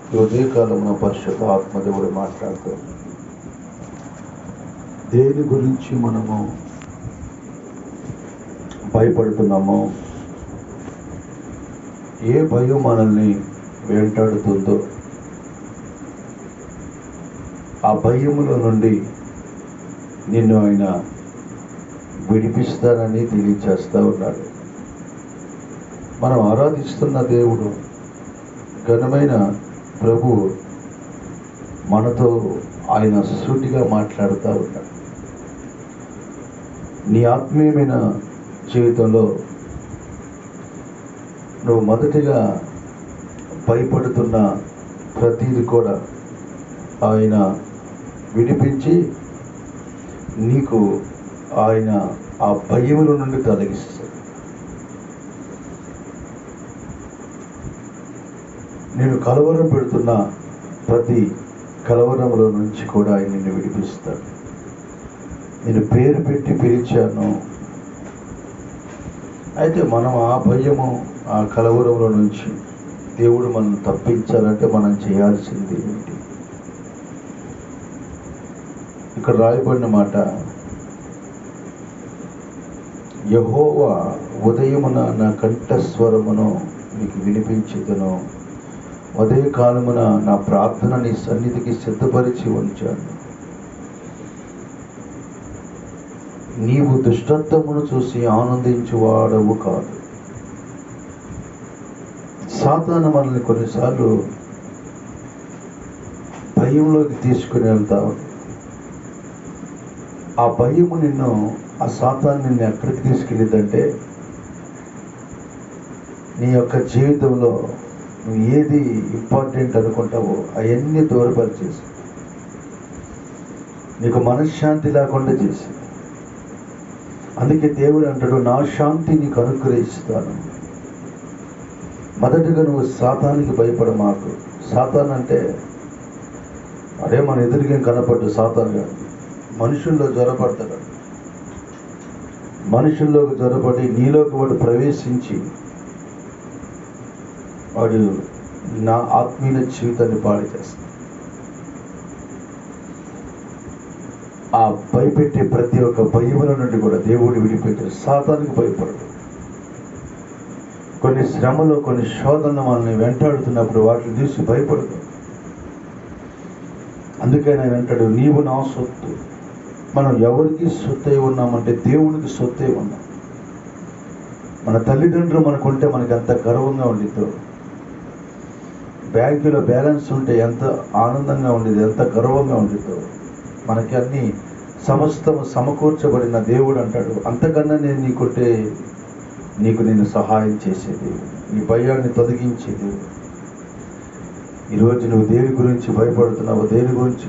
ఈ ఉదయకాలంలో పరిశుద్ధ ఆత్మదేవుడు మాట్లాడుతూ దేని గురించి మనము భయపడుతున్నామో, ఏ భయం మనల్ని వెంటాడుతుందో ఆ భయముల నుండి నిన్ను ఆయన విడిపిస్తానని తెలియచేస్తూ ఉన్నాడు. మనం ఆరాధిస్తున్న దేవుడు, ఘనమైన ప్రభు మనతో ఆయన సూటిగా మాట్లాడుతూ ఉన్నాడు. నీ ఆత్మీయమైన జీవితంలో నువ్వు మొదటిగా భయపడుతున్న ప్రతిదీ కూడా ఆయన విడిపించి నీకు ఆయన ఆ భయముల నుండి తొలగిస్తాడు. నేను కలవరం పెడుతున్న ప్రతి కలవరంలో నుంచి కూడా ఆయన నిన్ను విడిపిస్తాడు. నేను పేరు పెట్టి పిలిచాను. అయితే మనం ఆ భయము, ఆ కలవరంలో నుంచి దేవుడు మనం తప్పించాలంటే మనం చేయాల్సింది ఏంటి? ఇక్కడ రాయబడిన మాట, యెహోవా ఉదయమున నా కంఠస్వరమును నీకు వినిపించుదును, ఉదయకాలమున నా ప్రార్థన నీ సన్నిధికి సిద్ధపరిచి ఉంచాను. నీవు దుష్టత్వమును చూసి ఆనందించువాడవు కాదు. సాతాను మనల్ని కొన్నిసార్లు భయంలోకి తీసుకుని వెళ్తావు. ఆ భయము నిన్ను, ఆ సాతాను నిన్ను ఎక్కడికి తీసుకెళ్ళిందంటే, నీ యొక్క జీవితంలో నువ్వు ఏది ఇంపార్టెంట్ అనుకుంటావో అవన్నీ దూరపరిచేసి నీకు మనశ్శాంతి లేకుండా చేసి, అందుకే దేవుడు అంటాడు, నా శాంతి నీకు అనుగ్రహిస్తాను. మొదటిగా నువ్వు సాతానికి భయపడమాకు. సాతాన్ అంటే అదే మన ఎదురుగేం కనపడ్డు. సాతాను కాదు, మనుషుల్లో జ్వరపడతాడు. మనుషుల్లోకి జ్వరపడి నీలోకి వాడు ప్రవేశించి వాడు నా ఆత్మీయ జీవితాన్ని పాడు చేస్తాడు. ఆ భయపెట్టే ప్రతి ఒక్క భయముల నుండి కూడా దేవుడు విడిపెట్టాడు. సాతానికి భయపడదు. కొన్ని శ్రమలు, కొన్ని శోధనలు మనల్ని వెంటాడుతున్నప్పుడు వాటిని చూసి భయపడదు. అందుకే ఆయన అంటాడు, నీవు నా సొత్తు. మనం ఎవరికి సొత్తై ఉన్నామంటే దేవునికి సొత్తై ఉన్నాం. మన తల్లిదండ్రులు మనకుంటే మనకి ఎంత గర్వంగా ఉండిద్దో, బ్యాంకులో బ్యాలెన్స్ ఉంటే ఎంత ఆనందంగా ఉండేది, ఎంత గర్వంగా ఉండిద్దో. మనకి అన్ని సమస్తము సమకూర్చబడిన దేవుడు అంటాడు, అంతకన్నా నేను నీకుంటే నీకు నేను సహాయం చేసేది, నీ భయాన్ని తొలగించేది. ఈరోజు నువ్వు దేని గురించి భయపడుతున్నావు, దేని గురించి